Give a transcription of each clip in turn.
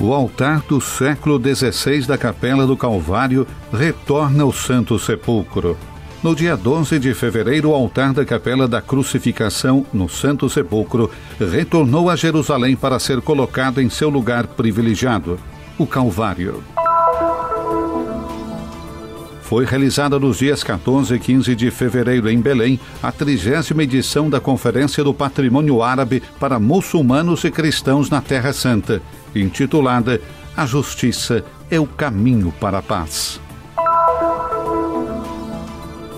O altar do século XVI da Capela do Calvário retorna ao Santo Sepulcro. No dia 12 de fevereiro, o altar da Capela da Crucificação, no Santo Sepulcro, retornou a Jerusalém para ser colocado em seu lugar privilegiado, o Calvário. Foi realizada nos dias 14 e 15 de fevereiro em Belém a 30ª edição da Conferência do Patrimônio Árabe para Muçulmanos e Cristãos na Terra Santa, intitulada A Justiça é o Caminho para a Paz.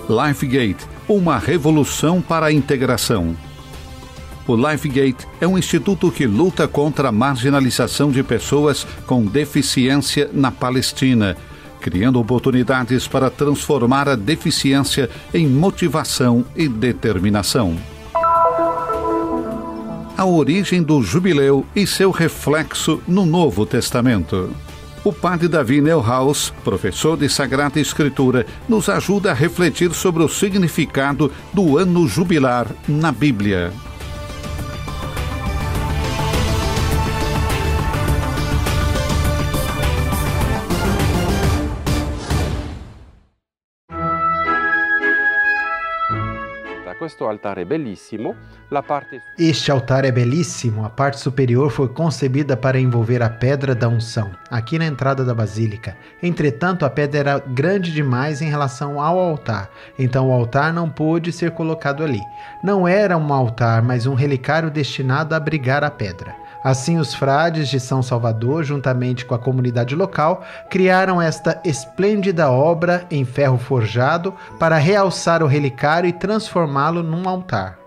LifeGate, uma revolução para a integração. O LifeGate é um instituto que luta contra a marginalização de pessoas com deficiência na Palestina, criando oportunidades para transformar a deficiência em motivação e determinação. A origem do jubileu e seu reflexo no Novo Testamento. O padre Davi Neuhaus, professor de Sagrada Escritura, nos ajuda a refletir sobre o significado do ano jubilar na Bíblia. Este altar é belíssimo. A parte superior foi concebida para envolver a pedra da unção, aqui na entrada da basílica. Entretanto, a pedra era grande demais em relação ao altar, então o altar não pôde ser colocado ali. Não era um altar, mas um relicário destinado a abrigar a pedra. Assim, os frades de São Salvador, juntamente com a comunidade local, criaram esta esplêndida obra em ferro forjado para realçar o relicário e transformá-lo num altar.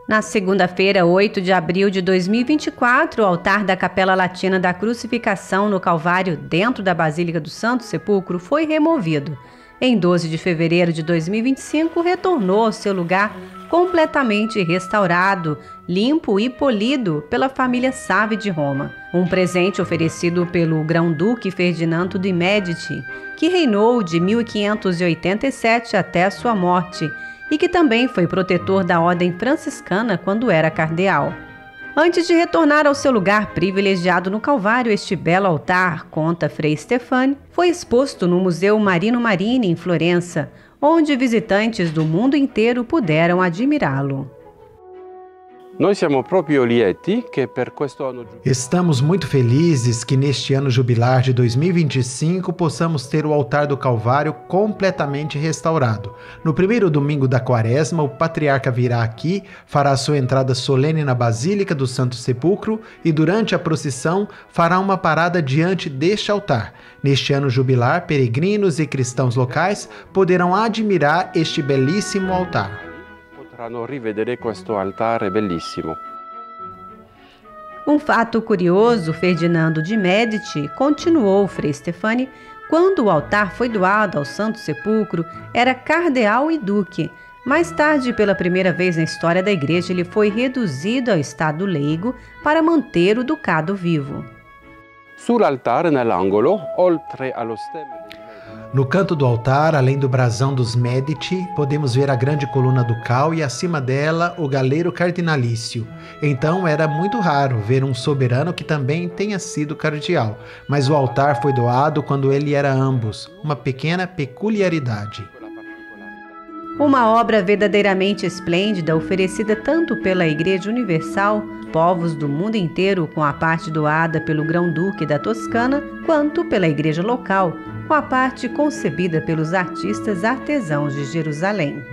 Na segunda-feira, 8 de abril de 2024, o altar da Capela Latina da Crucificação no Calvário, dentro da Basílica do Santo Sepulcro, foi removido. Em 12 de fevereiro de 2025, retornou ao seu lugar completamente restaurado, limpo e polido pela família Save de Roma. Um presente oferecido pelo Grão-Duque Ferdinando de Médici, que reinou de 1587 até a sua morte e que também foi protetor da Ordem Franciscana quando era cardeal. Antes de retornar ao seu lugar privilegiado no Calvário, este belo altar, conta Frei Stefani, foi exposto no Museu Marino Marini, em Florença, onde visitantes do mundo inteiro puderam admirá-lo. Estamos muito felizes que neste ano jubilar de 2025 possamos ter o altar do Calvário completamente restaurado. No primeiro domingo da Quaresma, o patriarca virá aqui, fará sua entrada solene na Basílica do Santo Sepulcro e durante a procissão fará uma parada diante deste altar. Neste ano jubilar, peregrinos e cristãos locais poderão admirar este belíssimo altar. Um fato curioso, Ferdinando de Médici, continuou Frei Stefani, quando o altar foi doado ao Santo Sepulcro, era cardeal e duque. Mais tarde, pela primeira vez na história da Igreja, ele foi reduzido ao estado leigo para manter o ducado vivo. No canto do altar, além do brasão dos Médici, podemos ver a grande coluna ducal e acima dela o galeiro cardinalício. Então era muito raro ver um soberano que também tenha sido cardeal, mas o altar foi doado quando ele era ambos, uma pequena peculiaridade. Uma obra verdadeiramente esplêndida, oferecida tanto pela Igreja Universal, povos do mundo inteiro com a parte doada pelo Grão-Duque da Toscana, quanto pela Igreja local, com a parte concebida pelos artistas artesãos de Jerusalém.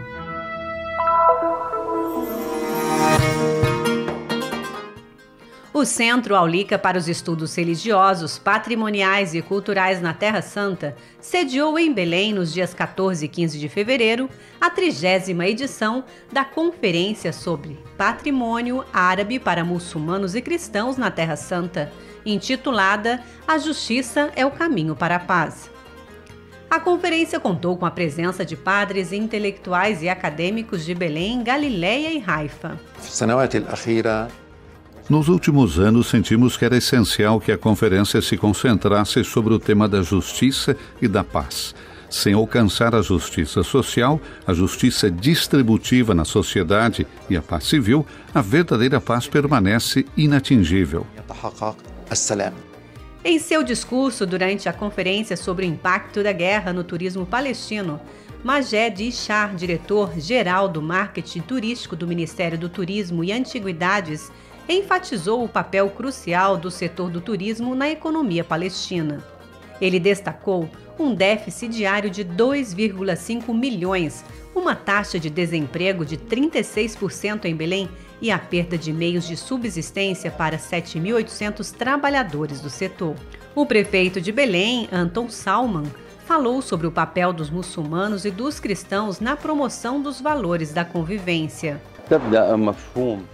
O Centro Aulica para os Estudos Religiosos, Patrimoniais e Culturais na Terra Santa sediou em Belém, nos dias 14 e 15 de fevereiro, a 30ª edição da Conferência sobre Patrimônio Árabe para Muçulmanos e Cristãos na Terra Santa, intitulada A Justiça é o Caminho para a Paz. A conferência contou com a presença de padres, intelectuais e acadêmicos de Belém, Galiléia e Haifa. Nos últimos anos, sentimos que era essencial que a conferência se concentrasse sobre o tema da justiça e da paz. Sem alcançar a justiça social, a justiça distributiva na sociedade e a paz civil, a verdadeira paz permanece inatingível. Em seu discurso durante a conferência sobre o impacto da guerra no turismo palestino, Majed Ishar, diretor-geral do marketing turístico do Ministério do Turismo e Antiguidades, enfatizou o papel crucial do setor do turismo na economia palestina. Ele destacou um déficit diário de 2,5 milhões, uma taxa de desemprego de 36% em Belém e a perda de meios de subsistência para 7.800 trabalhadores do setor. O prefeito de Belém, Anton Salman, falou sobre o papel dos muçulmanos e dos cristãos na promoção dos valores da convivência.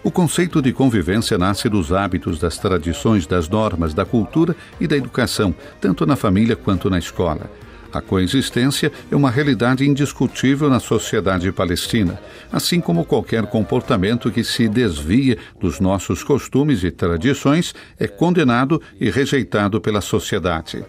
O conceito de convivência nasce dos hábitos, das tradições, das normas, da cultura e da educação, tanto na família quanto na escola. A coexistência é uma realidade indiscutível na sociedade palestina, assim como qualquer comportamento que se desvia dos nossos costumes e tradições é condenado e rejeitado pela sociedade.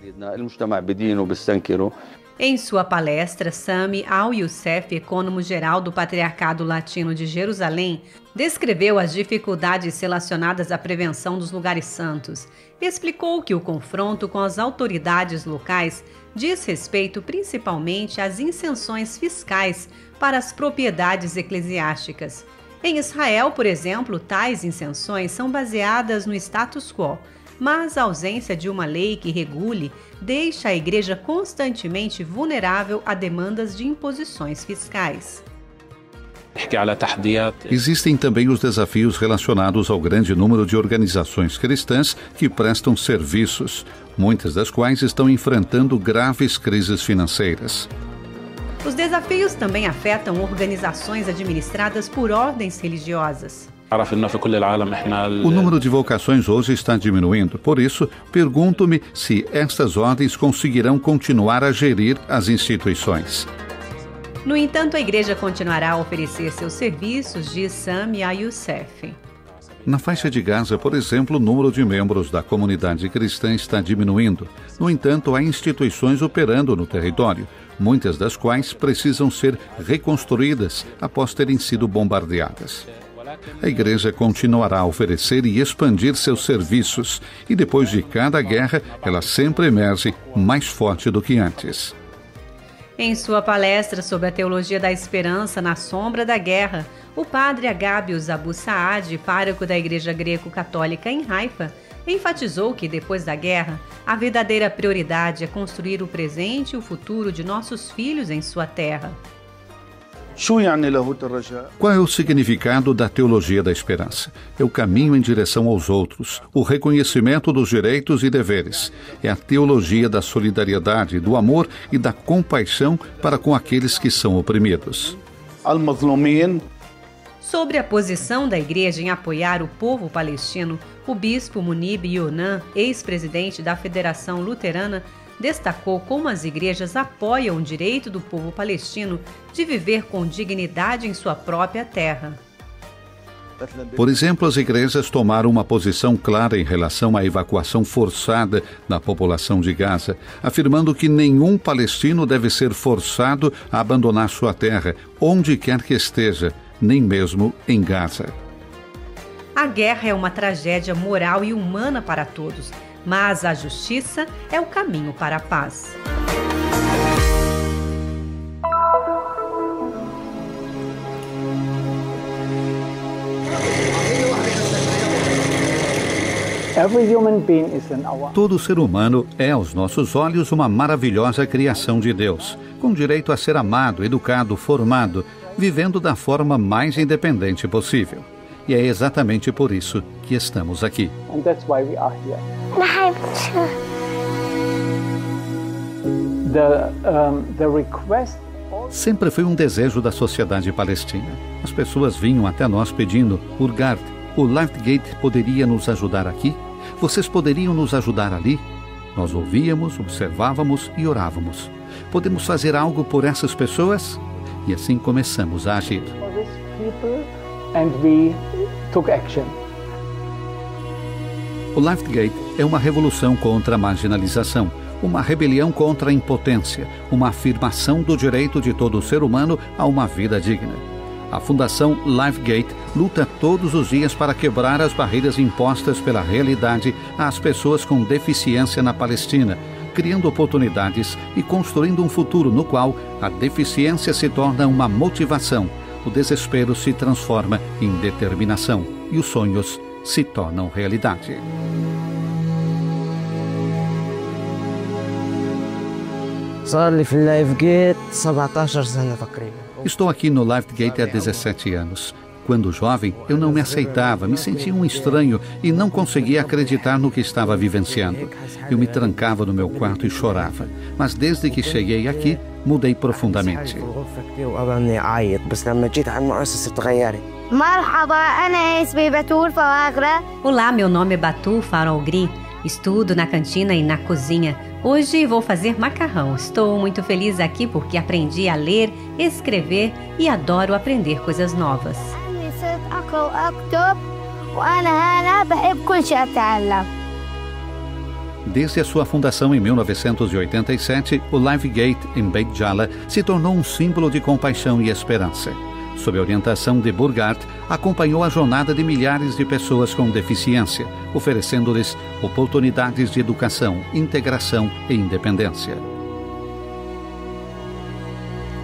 Em sua palestra, Sami Al-Youssef, econômico-geral do Patriarcado Latino de Jerusalém, descreveu as dificuldades relacionadas à prevenção dos lugares santos e explicou que o confronto com as autoridades locais diz respeito principalmente às isenções fiscais para as propriedades eclesiásticas. Em Israel, por exemplo, tais isenções são baseadas no status quo, mas a ausência de uma lei que regule deixa a igreja constantemente vulnerável a demandas de imposições fiscais. Existem também os desafios relacionados ao grande número de organizações cristãs que prestam serviços, muitas das quais estão enfrentando graves crises financeiras. Os desafios também afetam organizações administradas por ordens religiosas. O número de vocações hoje está diminuindo, por isso, pergunto-me se estas ordens conseguirão continuar a gerir as instituições. No entanto, a igreja continuará a oferecer seus serviços, diz Sami Al-Youssef. Na faixa de Gaza, por exemplo, o número de membros da comunidade cristã está diminuindo. No entanto, há instituições operando no território, muitas das quais precisam ser reconstruídas após terem sido bombardeadas. A igreja continuará a oferecer e expandir seus serviços, e depois de cada guerra, ela sempre emerge mais forte do que antes. Em sua palestra sobre a teologia da esperança na sombra da guerra, o padre Agabius Abu Saad, pároco da Igreja Greco-Católica em Haifa, enfatizou que depois da guerra, a verdadeira prioridade é construir o presente e o futuro de nossos filhos em sua terra. Qual é o significado da teologia da esperança? É o caminho em direção aos outros, o reconhecimento dos direitos e deveres. É a teologia da solidariedade, do amor e da compaixão para com aqueles que são oprimidos. Sobre a posição da igreja em apoiar o povo palestino, o bispo Munib Yonan, ex-presidente da Federação Luterana, destacou como as igrejas apoiam o direito do povo palestino de viver com dignidade em sua própria terra. Por exemplo, as igrejas tomaram uma posição clara em relação à evacuação forçada da população de Gaza, afirmando que nenhum palestino deve ser forçado a abandonar sua terra, onde quer que esteja, nem mesmo em Gaza. A guerra é uma tragédia moral e humana para todos, mas a justiça é o caminho para a paz. Todo ser humano é, aos nossos olhos, uma maravilhosa criação de Deus, com direito a ser amado, educado, formado, vivendo da forma mais independente possível. E é exatamente por isso que estamos aqui. Sempre foi um desejo da sociedade palestina. As pessoas vinham até nós pedindo: Urgard, o LifeGate poderia nos ajudar aqui? Vocês poderiam nos ajudar ali? Nós ouvíamos, observávamos e orávamos. Podemos fazer algo por essas pessoas? E assim começamos a agir. And we took action. O LifeGate é uma revolução contra a marginalização, uma rebelião contra a impotência, uma afirmação do direito de todo ser humano a uma vida digna. A Fundação LifeGate luta todos os dias para quebrar as barreiras impostas pela realidade às pessoas com deficiência na Palestina, criando oportunidades e construindo um futuro no qual a deficiência se torna uma motivação, o desespero se transforma em determinação e os sonhos se tornam realidade. Estou aqui no LifeGate há 17 anos. Quando jovem, eu não me aceitava, me sentia um estranho e não conseguia acreditar no que estava vivenciando. Eu me trancava no meu quarto e chorava. Mas desde que cheguei aqui, mudei profundamente. Olá, meu nome é Batul Faralgri. Estudo na cantina e na cozinha. Hoje vou fazer macarrão. Estou muito feliz aqui porque aprendi a ler, escrever e adoro aprender coisas novas. Desde a sua fundação em 1987, o LifeGate em Beit Jala se tornou um símbolo de compaixão e esperança. Sob a orientação de Burghardt, acompanhou a jornada de milhares de pessoas com deficiência, oferecendo-lhes oportunidades de educação, integração e independência.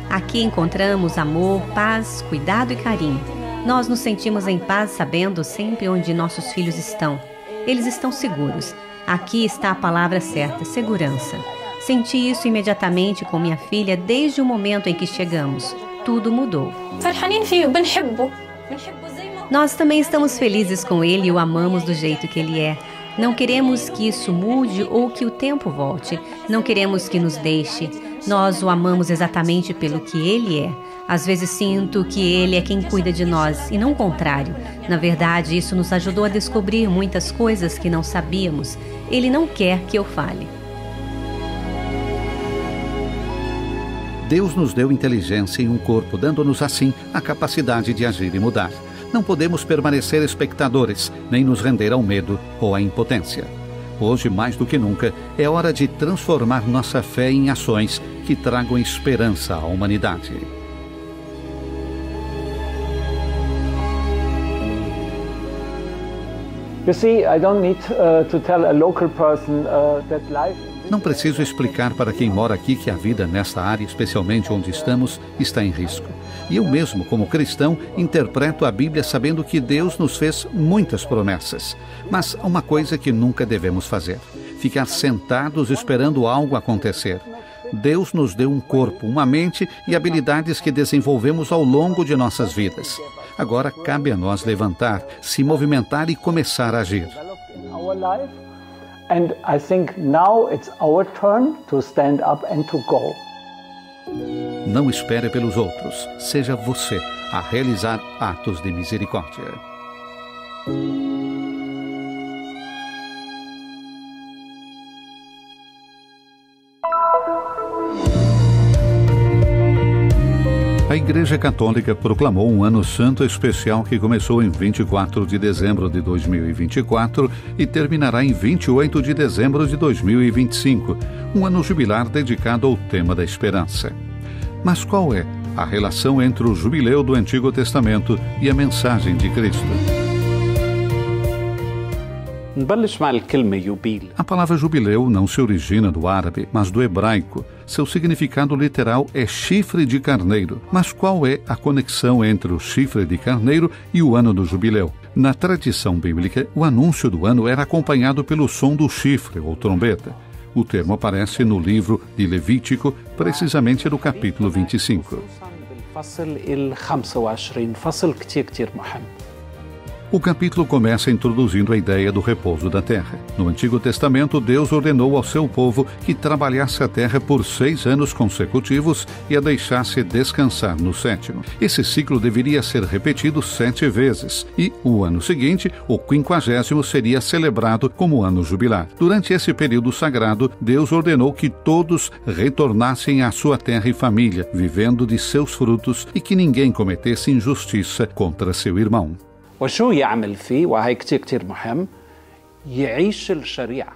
Aqui encontramos amor, paz, cuidado e carinho. Nós nos sentimos em paz sabendo sempre onde nossos filhos estão. Eles estão seguros. Aqui está a palavra certa, segurança. Senti isso imediatamente com minha filha desde o momento em que chegamos. Tudo mudou. Nós também estamos felizes com ele e o amamos do jeito que ele é. Não queremos que isso mude ou que o tempo volte. Não queremos que nos deixe. Nós o amamos exatamente pelo que ele é. Às vezes sinto que ele é quem cuida de nós e não o contrário. Na verdade, isso nos ajudou a descobrir muitas coisas que não sabíamos. Ele não quer que eu fale. Deus nos deu inteligência e um corpo, dando-nos assim a capacidade de agir e mudar. Não podemos permanecer espectadores, nem nos render ao medo ou à impotência. Hoje, mais do que nunca, é hora de transformar nossa fé em ações que tragam esperança à humanidade. You see, I don't need to tell a local person that life. Não preciso explicar para quem mora aqui que a vida nesta área, especialmente onde estamos, está em risco. E eu mesmo, como cristão, interpreto a Bíblia sabendo que Deus nos fez muitas promessas. Mas há uma coisa que nunca devemos fazer: ficar sentados esperando algo acontecer. Deus nos deu um corpo, uma mente e habilidades que desenvolvemos ao longo de nossas vidas. Agora cabe a nós levantar, se movimentar e começar a agir. And I think now it's our turn to stand up and to go. Não espere pelos outros. Seja você a realizar atos de misericórdia. A Igreja Católica proclamou um ano santo especial que começou em 24 de dezembro de 2024 e terminará em 28 de dezembro de 2025, um ano jubilar dedicado ao tema da esperança. Mas qual é a relação entre o jubileu do Antigo Testamento e a mensagem de Cristo? A palavra jubileu não se origina do árabe, mas do hebraico. Seu significado literal é chifre de carneiro. Mas qual é a conexão entre o chifre de carneiro e o ano do jubileu? Na tradição bíblica, o anúncio do ano era acompanhado pelo som do chifre ou trombeta. O termo aparece no livro de Levítico, precisamente no capítulo 25. O capítulo começa introduzindo a ideia do repouso da terra. No Antigo Testamento, Deus ordenou ao seu povo que trabalhasse a terra por 6 anos consecutivos e a deixasse descansar no 7º. Esse ciclo deveria ser repetido 7 vezes e, o ano seguinte, o 50º, seria celebrado como ano jubilar. Durante esse período sagrado, Deus ordenou que todos retornassem à sua terra e família, vivendo de seus frutos e que ninguém cometesse injustiça contra seu irmão. وشو يعمل فيه وهي كتير مهم يعيش الشريعة.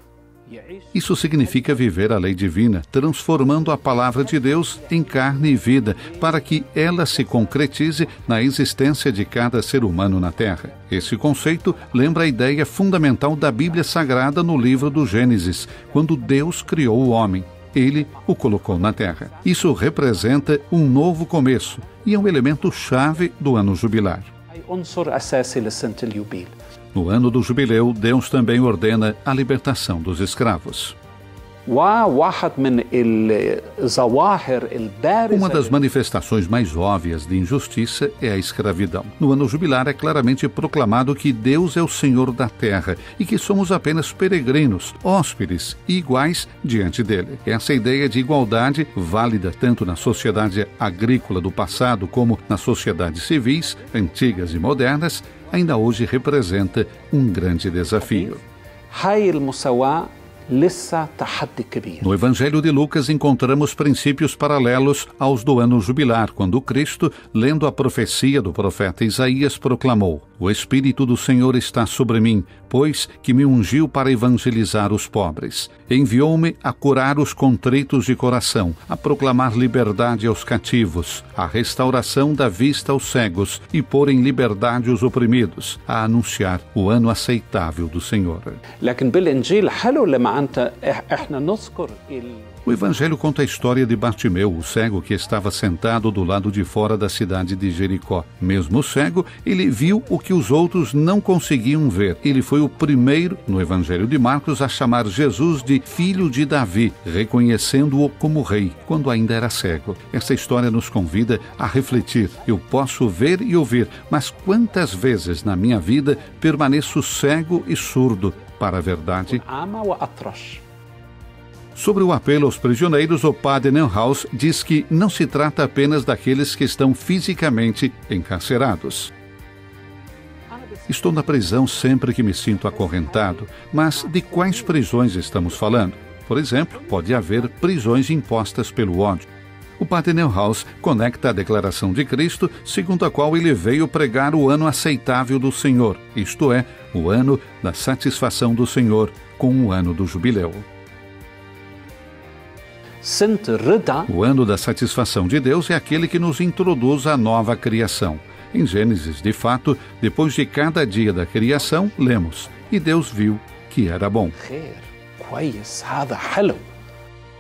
Isso significa viver a lei divina, transformando a palavra de Deus em carne e vida, para que ela se concretize na existência de cada ser humano na Terra. Esse conceito lembra a ideia fundamental da Bíblia Sagrada no livro do Gênesis, quando Deus criou o homem. Ele o colocou na Terra. Isso representa um novo começo e é um elemento chave do ano jubilar. No ano do jubileu, Deus também ordena a libertação dos escravos. Uma das manifestações mais óbvias de injustiça é a escravidão. No ano jubilar é claramente proclamado que Deus é o Senhor da terra e que somos apenas peregrinos, hóspedes e iguais diante dele. Essa ideia de igualdade, válida tanto na sociedade agrícola do passado como nas sociedades civis, antigas e modernas, ainda hoje representa um grande desafio. No Evangelho de Lucas encontramos princípios paralelos aos do ano jubilar, quando Cristo, lendo a profecia do profeta Isaías, proclamou: "O Espírito do Senhor está sobre mim, pois que me ungiu para evangelizar os pobres. Enviou-me a curar os contritos de coração, a proclamar liberdade aos cativos, a restauração da vista aos cegos e pôr em liberdade os oprimidos, a anunciar o ano aceitável do Senhor." O Evangelho conta a história de Bartimeu, o cego que estava sentado do lado de fora da cidade de Jericó. Mesmo cego, ele viu o que os outros não conseguiam ver. Ele foi o primeiro, no Evangelho de Marcos, a chamar Jesus de filho de Davi, reconhecendo-o como rei, quando ainda era cego. Essa história nos convida a refletir. Eu posso ver e ouvir, mas quantas vezes na minha vida permaneço cego e surdo para a verdade? Sobre o apelo aos prisioneiros, o padre Neuhaus diz que não se trata apenas daqueles que estão fisicamente encarcerados. Estou na prisão sempre que me sinto acorrentado, mas de quais prisões estamos falando? Por exemplo, pode haver prisões impostas pelo ódio. O padre Neuhaus conecta a declaração de Cristo, segundo a qual ele veio pregar o ano aceitável do Senhor, isto é, o ano da satisfação do Senhor, com o ano do jubileu. O ano da satisfação de Deus é aquele que nos introduz à nova criação. Em Gênesis, de fato, depois de cada dia da criação, lemos: "E Deus viu que era bom."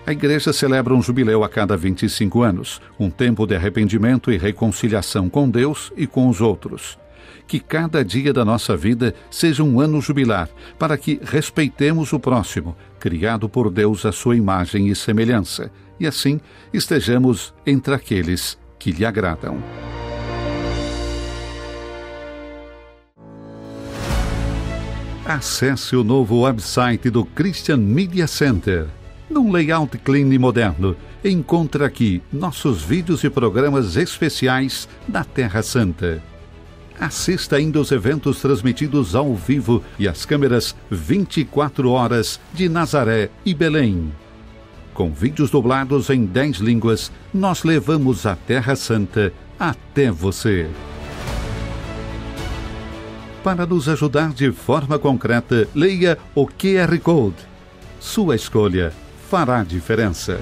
A Igreja celebra um jubileu a cada 25 anos, um tempo de arrependimento e reconciliação com Deus e com os outros. Que cada dia da nossa vida seja um ano jubilar, para que respeitemos o próximo, criado por Deus à sua imagem e semelhança, e assim estejamos entre aqueles que lhe agradam. Acesse o novo website do Christian Media Center. Num layout clean e moderno, encontre aqui nossos vídeos e programas especiais da Terra Santa. Assista ainda os eventos transmitidos ao vivo e as câmeras 24 horas de Nazaré e Belém. Com vídeos dublados em 10 línguas, nós levamos a Terra Santa até você. Para nos ajudar de forma concreta, leia o QR Code. Sua escolha fará diferença.